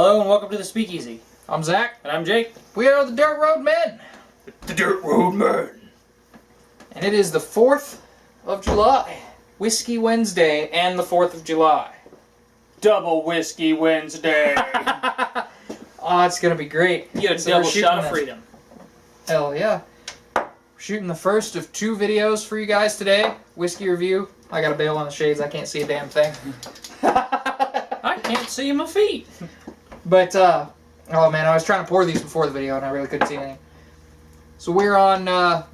Hello and welcome to the Speakeasy. I'm Zach. And I'm Jake. We are the Dirt Road Men. The Dirt Road Men. And it is the 4th of July. Whiskey Wednesday and the 4th of July. Double Whiskey Wednesday. Oh, it's going to be great. You get a double shot of freedom. Hell yeah. We're shooting the first of 2 videos for you guys today. Whiskey review. I got to bail on the shades. I can't see a damn thing. I can't see my feet. But, oh man, I was trying to pour these before the video and I really couldn't see anything. So we're on the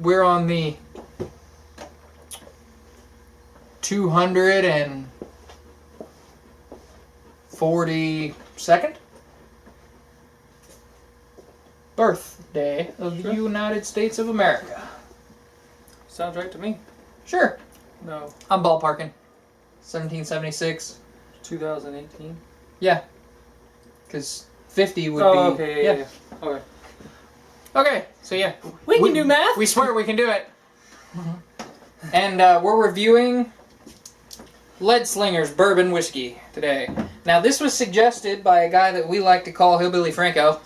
242nd birthday of the United States of America. Sounds right to me. Sure. No. I'm ballparking. 1776. 2018? Yeah. Because 50 would be... Okay, yeah. Okay. Okay, so yeah. We can do math. We swear we can do it. And we're reviewing Leadslingers Bourbon Whiskey today. Now, this was suggested by a guy that we like to call Hillbilly Franco.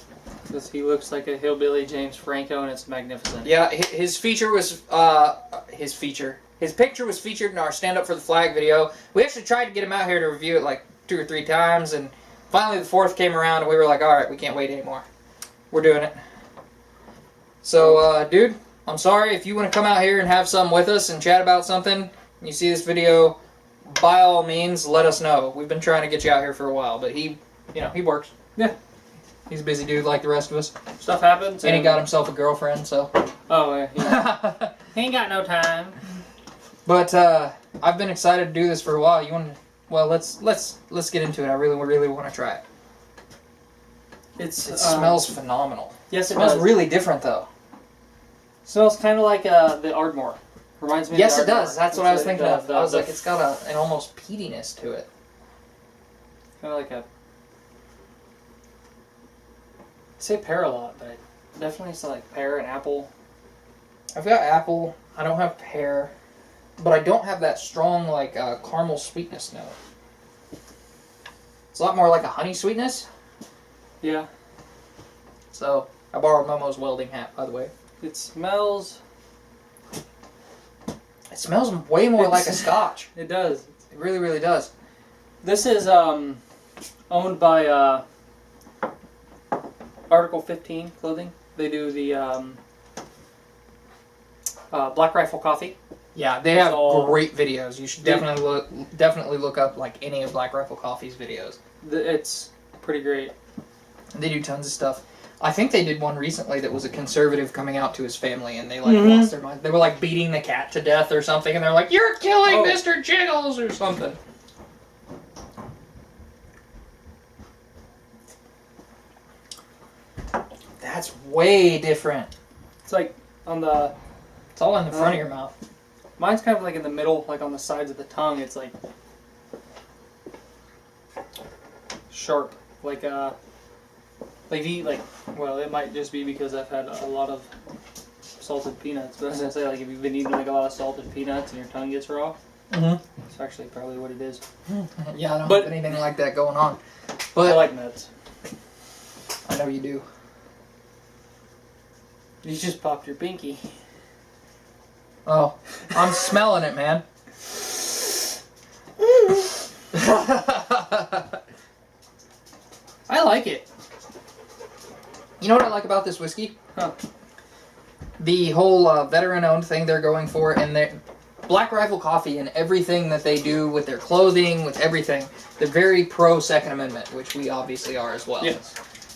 Because he looks like a hillbilly James Franco, and it's magnificent. Yeah, his feature was... His picture was featured in our Stand Up for the Flag video. We actually tried to get him out here to review it like 2 or 3 times, and finally the 4th came around, and we were like, alright, we can't wait anymore. We're doing it. So, dude, I'm sorry. If you want to come out here and have some with us and chat about something, and you see this video, by all means, let us know. We've been trying to get you out here for a while, but he works. Yeah. He's a busy dude like the rest of us. Stuff happens. And he got himself a girlfriend, so... Oh, yeah. He ain't got no time. But, I've been excited to do this for a while. You want to... Well, let's get into it. I really want to try it. It smells phenomenal. Yes, it smells does. really different, though. Smells kind of like the Ardmore. Reminds me of the Yes, it Ardmore. does. That's what I was thinking of. I was like, it's got an almost peatiness to it. Kind of like a... I say pear a lot, but definitely it's like pear and apple. I've got apple. I don't have pear. But I don't have that strong, like, caramel sweetness note. It's a lot more like a honey sweetness. Yeah. So, I borrowed Momo's welding hat, by the way. It smells... It smells way more like a scotch. It does. It really, really does. This is owned by Article 15 Clothing. They do the Black Rifle Coffee. Yeah, they have great videos. You should definitely look up like any of Black Rifle Coffee's videos. It's pretty great. They do tons of stuff. I think they did one recently that was a conservative coming out to his family, and they like lost their mind. They were like beating the cat to death or something, and they're like, "You're killing Mr. Jiggles" or something. That's way different. It's like on the... It's all in the front of your mouth. Mine's kind of like in the middle, like on the sides of the tongue. It's like sharp, like well, it might just be because I've had a lot of salted peanuts. But I was gonna say, like, if you've been eating like a lot of salted peanuts and your tongue gets raw, it's actually probably what it is. Yeah, I don't have anything like that going on. But I like nuts. I know you do. You just popped your pinky. Oh, I'm smelling it, man. I like it. You know what I like about this whiskey? Huh. The whole veteran-owned thing they're going for, and their Black Rifle Coffee and everything that they do with their clothing, with everything, they're very pro-Second Amendment, which we obviously are as well. Yes.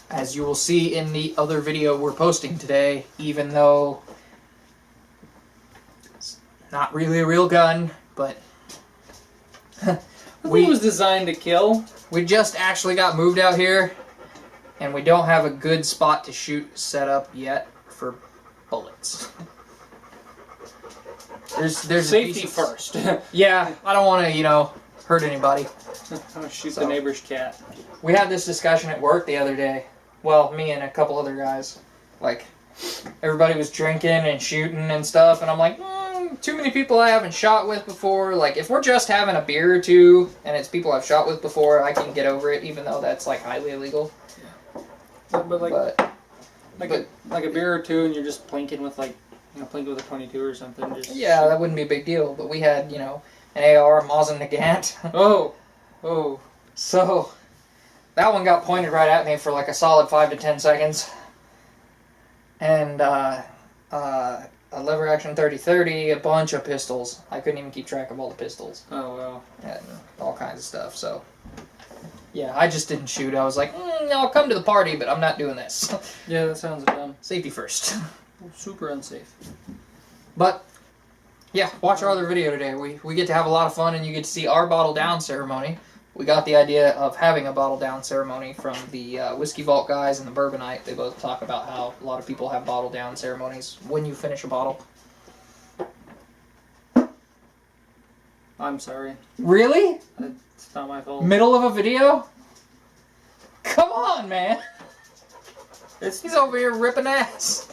As you will see in the other video we're posting today, even though it's not really a real gun, but it was designed to kill. We just actually got moved out here, and we don't have a good spot to shoot set up yet for bullets. There's safety first. Yeah, I don't want to, hurt anybody. I'm gonna shoot the neighbor's cat. We had this discussion at work the other day. Well, me and a couple other guys. Like, everybody was drinking and shooting and stuff, and I'm like, too many people I haven't shot with before. Like, if we're just having a beer or two, and it's people I've shot with before, I can get over it, even though that's, like, highly illegal. But But like a beer or two, and you're just plinking with plinking with a 22 or something. Just yeah, that wouldn't be a big deal. But we had, an AR, Mosin Nagant. Oh. So that one got pointed right at me for like a solid 5 to 10 seconds. And a lever action 30-30, a bunch of pistols. I couldn't even keep track of all the pistols. Oh wow. And all kinds of stuff. So yeah, I just didn't shoot. I was like, I'll come to the party, but I'm not doing this. Yeah, that sounds dumb. Safety first. Super unsafe. But yeah, watch our other video today. We get to have a lot of fun, and you get to see our bottle down ceremony. We got the idea of having a bottle down ceremony from the Whiskey Vault guys and the Bourbonite. They both talk about how a lot of people have bottle down ceremonies when you finish a bottle. I'm sorry. Really? It's not my fault. Middle of a video? Come on, man. He's over here ripping ass.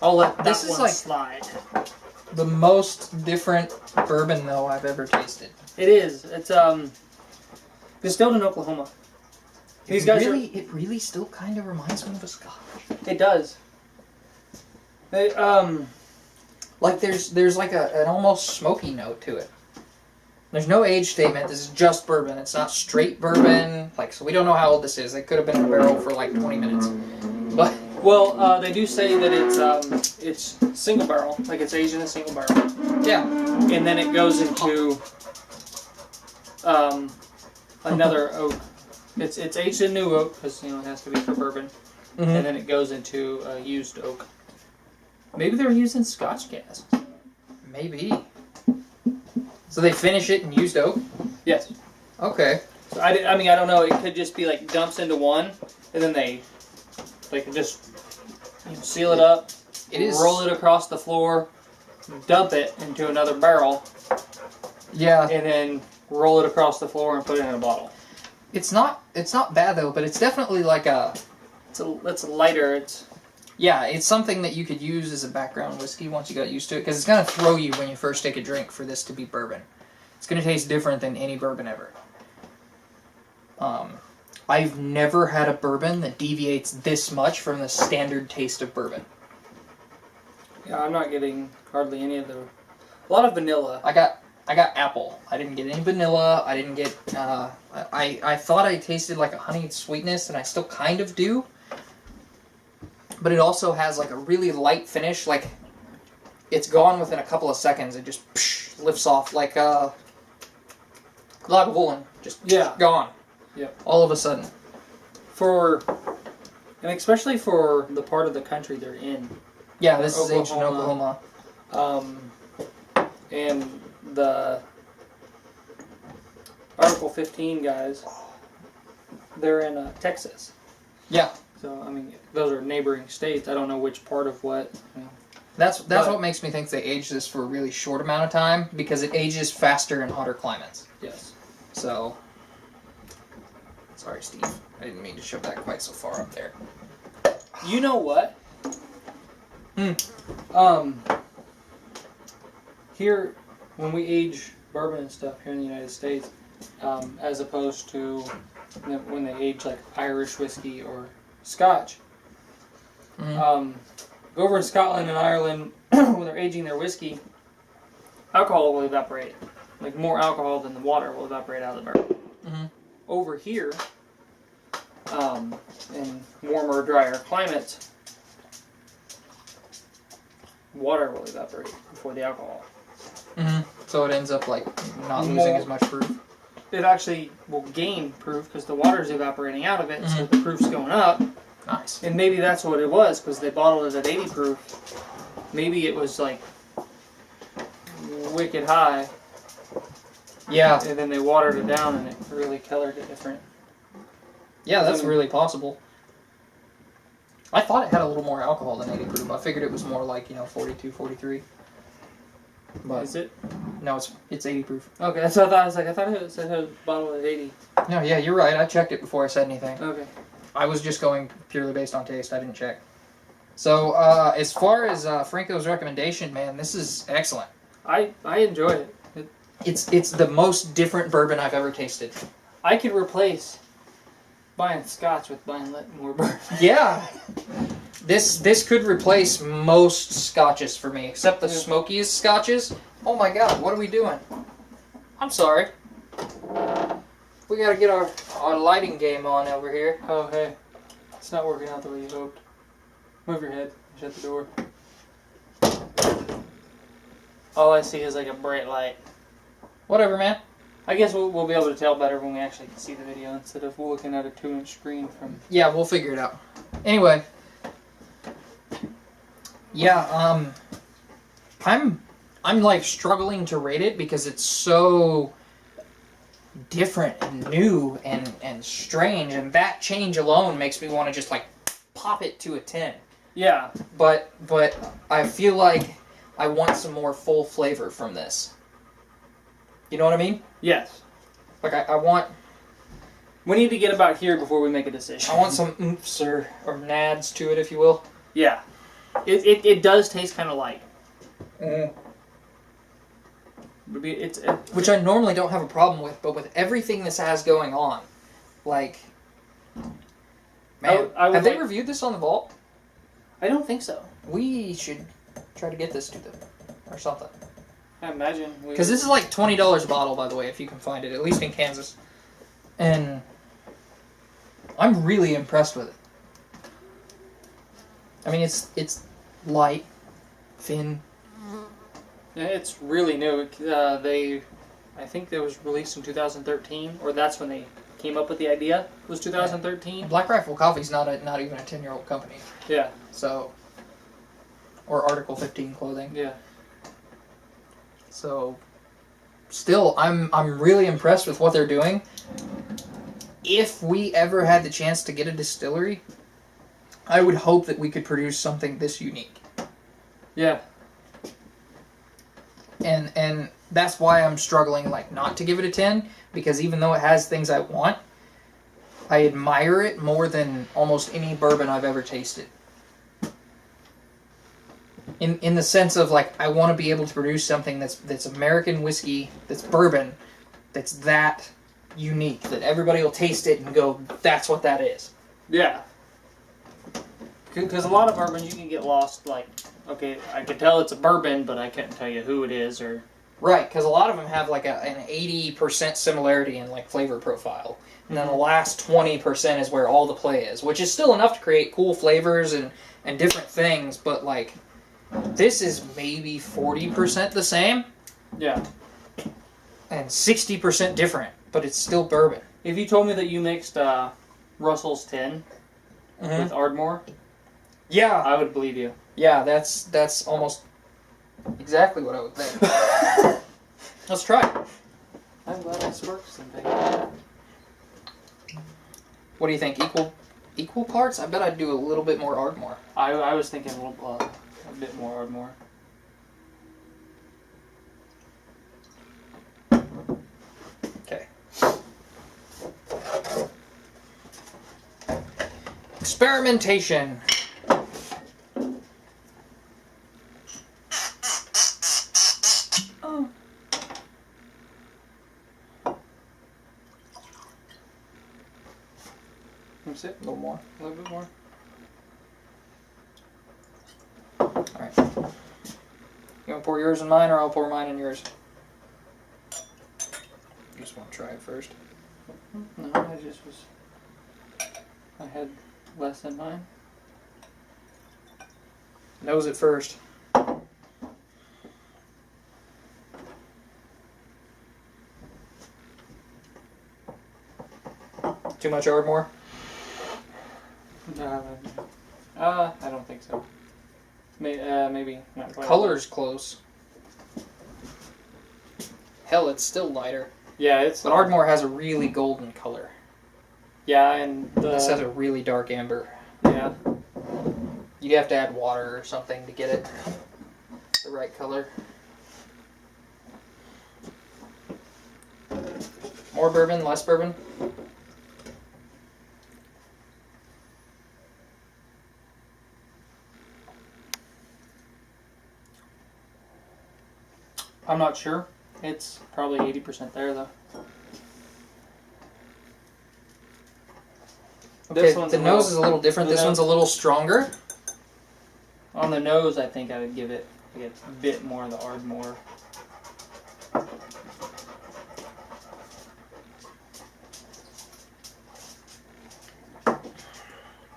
I'll let that This is one like slide. the most different bourbon, though, I've ever tasted. It is. It's distilled in Oklahoma. These guys it really still kind of reminds me of a Scotch. It does. Like there's like an almost smoky note to it. There's no age statement. This is just bourbon. It's not straight bourbon. So we don't know how old this is. It could have been in a barrel for like 20 minutes. But well, they do say that it's single barrel, like it's aged in a single barrel. yeah, And then it goes into another oak. It's aged in new oak because it has to be for bourbon, and then it goes into used oak. Maybe they were using Scotch casks. maybe. So they finish it in used oak. Yes. Okay. So I don't know. It could just be like dumps into one, and then they can just seal it up, roll it across the floor, dump it into another barrel. Yeah. And then roll it across the floor and put it in a bottle. It's not bad though, but it's definitely like it's lighter. It's something that you could use as a background whiskey once you got used to it, because it's gonna throw you when you first take a drink for this to be bourbon. It's gonna taste different than any bourbon ever. I've never had a bourbon that deviates this much from the standard taste of bourbon. Yeah, I'm not getting hardly any of a lot of vanilla. I got apple. I didn't get any vanilla. I didn't get. I thought I tasted like a honeyed sweetness, and I still kind of do. But it also has like a really light finish. Like it's gone within a couple of seconds. It just lifts off like Lagavulin. Just gone. Yep. All of a sudden. And especially for the part of the country they're in. Yeah, this is aged in Oklahoma. And the Article 15 guys, they're in Texas. Yeah. So, those are neighboring states. I don't know which part of what. That's what makes me think they aged this for a really short amount of time, because it ages faster in hotter climates. Yes. So, sorry, Steve. I didn't mean to shove that quite so far up there. You know what? Here, when we age bourbon and stuff here in the United States, as opposed to when they age like Irish whiskey or Scotch, over in Scotland and Ireland, when they're aging their whiskey, alcohol will evaporate. Like more alcohol than the water will evaporate out of the barrel. Over here, in warmer, drier climates, water will evaporate before the alcohol. So it ends up like not losing as much proof. It actually will gain proof because the water's evaporating out of it, so the proof's going up. Nice. And maybe that's what it was, because they bottled it at 80 proof. Maybe it was like wicked high. Yeah. And then they watered it down and it really colored it different. Yeah, that's really possible. I thought it had a little more alcohol than 80 proof. I figured it was more like, 42, 43. But is it? No, it's 80 proof. Okay, that's what I thought. I thought it said it was bottled at 80. No, yeah, you're right. I checked it before I said anything. Okay. I was just going purely based on taste. I didn't check. So, as far as Franco's recommendation, man, this is excellent. I enjoy it. It's the most different bourbon I've ever tasted. I could replace buying scotch with buying more bourbon. Yeah. This could replace most scotches for me, except the smokiest scotches. Oh my god, what are we doing? I'm sorry. We gotta get our lighting game on over here. Oh, hey. It's not working out the way you hoped. Move your head. Shut the door. All I see is like a bright light. Whatever, man. I guess we'll be able to tell better when we actually see the video instead of looking at a 2-inch screen from... Yeah, we'll figure it out. Anyway. Yeah, I'm like struggling to rate it because it's so different and new and strange, and that change alone makes me want to just like pop it to a 10. Yeah. But I feel like I want some more full flavor from this. You know what I mean? Yes. Like I want... We need to get about here before we make a decision. I want some oomphs or nads to it, if you will. Yeah. It does taste kind of light. Mm. It's Which I normally don't have a problem with, but with everything this has going on, like... Man, have they reviewed this on the Vault? I don't think so. We should try to get this to them. Or something. I imagine. Because this is like $20 a bottle, by the way, if you can find it, at least in Kansas. And I'm really impressed with it. I mean, it's light, thin. Yeah, it's really new. I think it was released in 2013, or that's when they came up with the idea. Was 2013? Black Rifle Coffee's not even a 10-year-old company. Yeah. So, or Article 15 clothing. Yeah. So, still, I'm really impressed with what they're doing. If we ever had the chance to get a distillery, I would hope that we could produce something this unique. Yeah. And that's why I'm struggling like not to give it a 10, because even though it has things I want, I admire it more than almost any bourbon I've ever tasted. In the sense of like I want to be able to produce something that's American whiskey, that's bourbon, that's that unique, that everybody will taste it and go, that's what that is. Yeah. Because a lot of bourbons you can get lost, like, okay, I can tell it's a bourbon, but I couldn't tell you who it is, or... Right, because a lot of them have like an 80% similarity in like flavor profile. And then the last 20% is where all the play is, which is still enough to create cool flavors and different things, but like, this is maybe 40% the same. Yeah. And 60% different, but it's still bourbon. If you told me that you mixed Russell's 10 with Ardmore... Yeah. I would believe you. Yeah, that's almost exactly what I would think. Let's try it. I'm glad I sparked something. What do you think? Equal parts? I bet I'd do a little bit more Ardmore. I was thinking a bit more Ardmore. Okay. Experimentation. Oh. That's it. A little more. A little bit more. Alright. You want to pour yours in mine, or I'll pour mine in yours? Just want to try it first. No, I had less than mine. Nose it first. Too much Ardmore? I don't think so. Maybe not quite. Color's close. Hell, it's still lighter. Yeah, it's. But Ardmore has a really golden color. Yeah, and This has a really dark amber. Yeah. You'd have to add water or something to get it the right color. More bourbon, less bourbon? I'm not sure. It's probably 80% there, though. This Okay, one's the a nose little- is a little different. the This nose- one's a little stronger. On the nose, I think I would give it like a bit more of the Ardmore.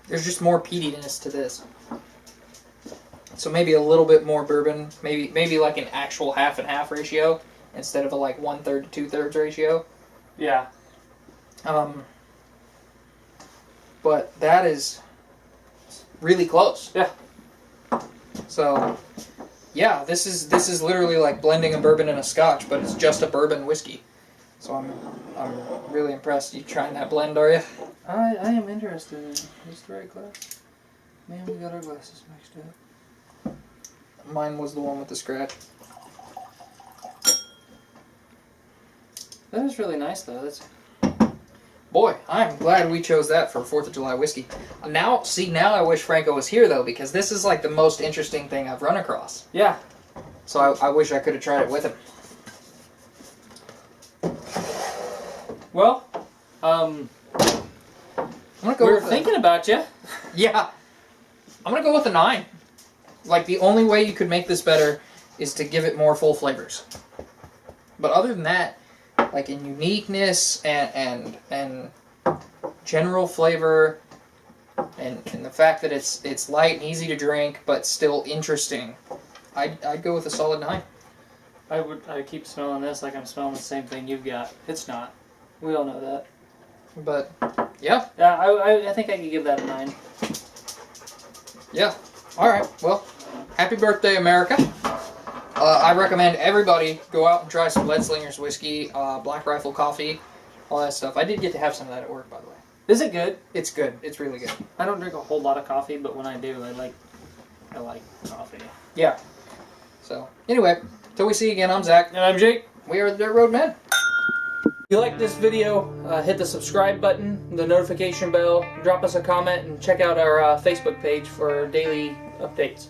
There's just more peatiness to this. So maybe a little bit more bourbon. Maybe like an actual half and half ratio instead of a like 1/3 to 2/3 ratio. Yeah. But that is really close. Yeah. So, yeah, this is literally like blending a bourbon and a scotch, but it's just a bourbon whiskey. So I'm really impressed. You trying that blend, are you? I am interested in it. It's very close. Man, we got our glasses mixed up. Mine was the one with the scratch. That is really nice, though. That's Boy, I'm glad we chose that for 4th of July whiskey. Now I wish Franco was here, though, because this is like the most interesting thing I've run across. yeah. So I wish I could have tried it with him. Well, I'm gonna go we were with thinking about you. Yeah. I'm gonna go with a 9. Like, the only way you could make this better is to give it more full flavors. But other than that, like in uniqueness and general flavor and the fact that it's light and easy to drink but still interesting, I'd go with a solid 9. I keep smelling this like I'm smelling the same thing you've got. It's not. We all know that. But yeah. Yeah, I think I could give that a 9. Yeah. Alright, well, happy birthday, America. I recommend everybody go out and try some Leadslingers whiskey, Black Rifle coffee, all that stuff. I did get to have some of that at work, by the way. Is it good? It's good. It's really good. I don't drink a whole lot of coffee, but when I do, I like coffee. Yeah. So, anyway, till we see you again, I'm Zach. And I'm Jake. We are the Dirt Road Men. If you like this video, hit the subscribe button, the notification bell, drop us a comment, and check out our Facebook page for daily updates.